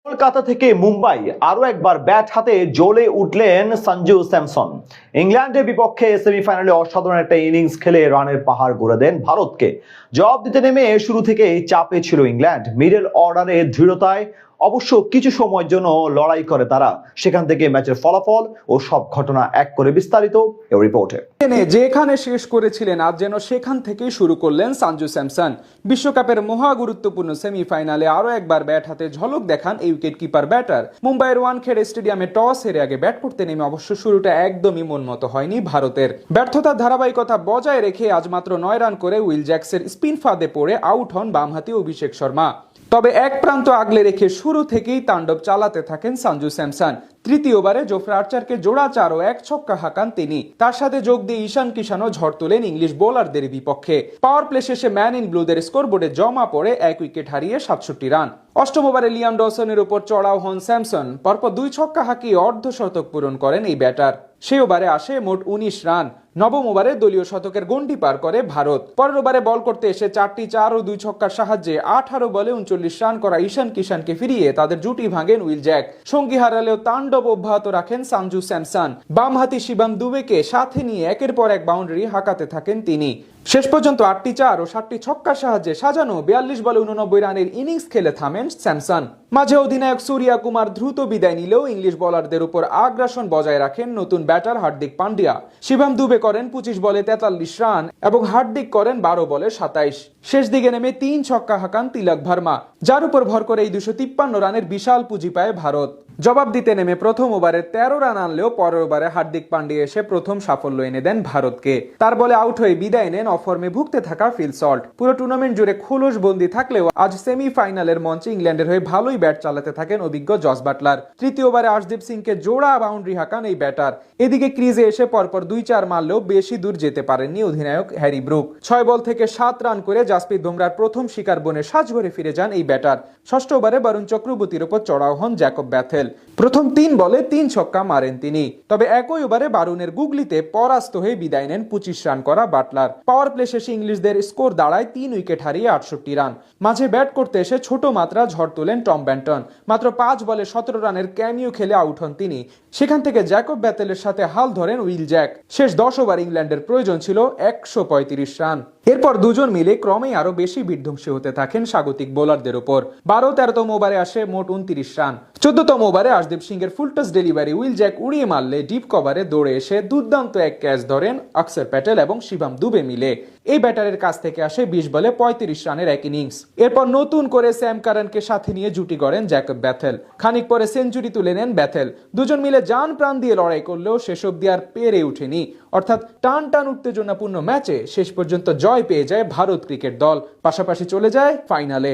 কলকাতা থেকে মুম্বাই আরো একবার ব্যাট হাতে জ্বলে উঠলেন সঞ্জু স্যামসন। ইংল্যান্ডের বিপক্ষে সেমিফাইনালে অসাধারণ একটা ইনিংস খেলে রানের পাহাড় গড়ে দেন ভারতকে। জবাব দিতে নেমে শুরু থেকেই চাপে ছিল ইংল্যান্ড। মিডল অর্ডারে দৃঢ়তায় অবশ্য কিছু সময়ের জন্য লড়াই করে তারা। সেখান থেকে ম্যাচের ফলাফল ও সব ঘটনা এক করে বিস্তারিত এই রিপোর্টে। যেখানে শেষ করেছিলেন আজ যেন সেখান থেকেই শুরু করলেন সঞ্জু স্যামসন। বিশ্বকাপের মহা গুরুত্বপূর্ণ সেমিফাইনালে আরো একবার ব্যাট হাতে ঝলক দেখান এই উইকেট কিপার ব্যাটার। মুম্বাইয়ের ওয়ানখেড়ে স্টেডিয়ামে টস হেরে আগে ব্যাট করতে নেমে অবশ্য শুরুটা একদমই মন মতো হয়নি ভারতের। ব্যর্থতার ধারাবাহিকতা বজায় রেখে আজ মাত্র 9 রান করে উইল জ্যাক্সের স্পিন ফাঁদে পড়ে আউট হন বামহাতি অভিষেক শর্মা। তবে এক প্রান্ত আগলে রেখে শুরু থেকেই তাণ্ডব চালাতে থাকেন সঞ্জু স্যামসন। তৃতীয় ওভারে জোফরা আর্চারকে জোড়া 4 ও 1 ছক্কা হাঁকান তিনি। তার সাথে যোগ দিয়ে ঈশান কিষানও ঝড় তোলেন ইংলিশ বোলারদের বিপক্ষে। পাওয়ার প্লে শেষে ম্যান ইন ব্লুদের স্কোরবোর্ডে জমা পড়ে 1 উইকেট হারিয়ে 67 রান। অষ্টম ওভারে লিয়াম ডসনের উপর চড়াও হন স্যামসন। পরপর 2 ছক্কা হাঁকিয়ে অর্ধশতক পূরণ করেন এই ব্যাটার। সেই ওভারে আসে মোট 19 রান। নবম ওভারে দলীয় শতকের গন্ডি পার করে ভারত। পরের ওভারে বল করতে এসে 4টি 4 ও 2 ছক্কার সাহায্যে 18 বলে 39 রান করা ঈশান কিষানকে ফিরিয়ে তাদের জুটি ভাঙেন উইল জ্যাক। সঙ্গী হারালেও তাণ্ডব অব্যাহত রাখেন সঞ্জু স্যামসন। বামহাতি শিবম দুবেকে সাথে নিয়ে একের পর এক বাউন্ডারি হাঁকাতে থাকেন তিনি। শেষ পর্যন্ত 8টি 4 ও 7টি ছক্কার সাহায্যে সাজানো 42 বলে 89 রানের ইনিংস খেলে থামেন স্যামসন। মাঝে অধিনায়ক সূর্যা কুমার দ্রুত বিদায় নিলেও ইংলিশ বোলারদের উপর আগ্রাসন বজায় রাখেন নতুন ব্যাটার হার্দিক পান্ডিয়া। শিবম দুবে করেন 25 বলে 43 রান এবং হার্দিক করেন 12 বলে 27। শেষ দিকে নেমে 3 ছক্কা হাঁকান তিলক ভার্মা, যার উপর ভর করে এই 253 রানের বিশাল পুঁজি পায় ভারত। জবাব দিতে নেমে প্রথম ওভারে 13 রান আনলেও পরের ওভারে হার্দিক পান্ডিয়া এসে প্রথম সাফল্য এনে দেন ভারতকে। তার বলে আউট হয়ে বিদায় নেন অফর্মে ভুগতে থাকা ফিল সল্ট। পুরো টুর্নামেন্ট জুড়ে খোলস বন্দি থাকলেও আজ সেমিফাইনালের মঞ্চে ইংল্যান্ডের হয়ে ভালোই ব্যাট চালাতে থাকেন অভিজ্ঞ জস বাটলার। তৃতীয় ওভারে আর্শদীপ সিংকে জোড়া বাউন্ডারি হাঁকান এই ব্যাটার। এদিকে ক্রিজে এসে পরপর 2-4 মারলেও বেশি দূর যেতে পারেননি অধিনায়ক হ্যারি ব্রুক। 6 বল থেকে 7 রান করে জাসপ্রীত বুমরার প্রথম শিকার বনে সাজঘরে ফিরে যান এই ব্যাটার। ষষ্ঠ ওভারে বরুণ চক্রবর্তীর উপর চড়াও হন জ্যাকব ব্যাথেল। প্রথম 3 বলে 3 ছক্কা মারেন তিনি। তবে একই ওভারে বারুণের গুগলিতে পরাস্ত হয়ে বিদায় নেন 25 রান করা বাটলার। পাওয়ার প্লে শেষে ইংলিশদের স্কোর দাঁড়ায় 3 উইকেট হারিয়ে 68 রান। মাঝে ব্যাট করতে এসে ছোট মাত্রা ঝড় তোলেন টম ব্যান্টন। মাত্র 5 বলে 17 রানের ক্যামিও খেলে আউট হন তিনি। সেখান থেকে জ্যাকব ব্যাথেলের সাথে হাল ধরেন উইল জ্যাক। শেষ 10 ওভার ইংল্যান্ডের প্রয়োজন ছিল 135 রান। এরপর দুজন মিলে ক্রমেই আরো বেশি বিধ্বংসী হতে থাকেন স্বাগতিক বোলারদের উপর। 12-13তম ওভারে আসে মোট 29 রান। 14তম ওভারে আর্শদীপ সিং এর ফুল টাচ ডেলিভারি উইল জ্যাক উড়িয়ে মারলে ডিপ কভারে দৌড়ে এসে দুর্দান্ত এক ক্যাচ ধরেন অক্ষর প্যাটেল এবং শিবম দুবে মিলে। এই ব্যাটারের কাছ থেকে আসে 20 বলে 35 রানের এক ইনিংস। এরপর নতুন করে স্যাম কারানকে সাথে নিয়ে জুটি গড়েন জ্যাকব ব্যাথেল। খানিক পরে সেঞ্চুরি তুলে নেন ব্যাথেল। দুজন মিলে জান প্রাণ দিয়ে লড়াই করলেও শেষ অব্দি আর পেরে ওঠেনি। অর্থাৎ টান টান উত্তেজনাপূর্ণ ম্যাচে শেষ পর্যন্ত জয় পেয়ে যায় ভারত ক্রিকেট দল। পাশাপাশি চলে যায় ফাইনালে।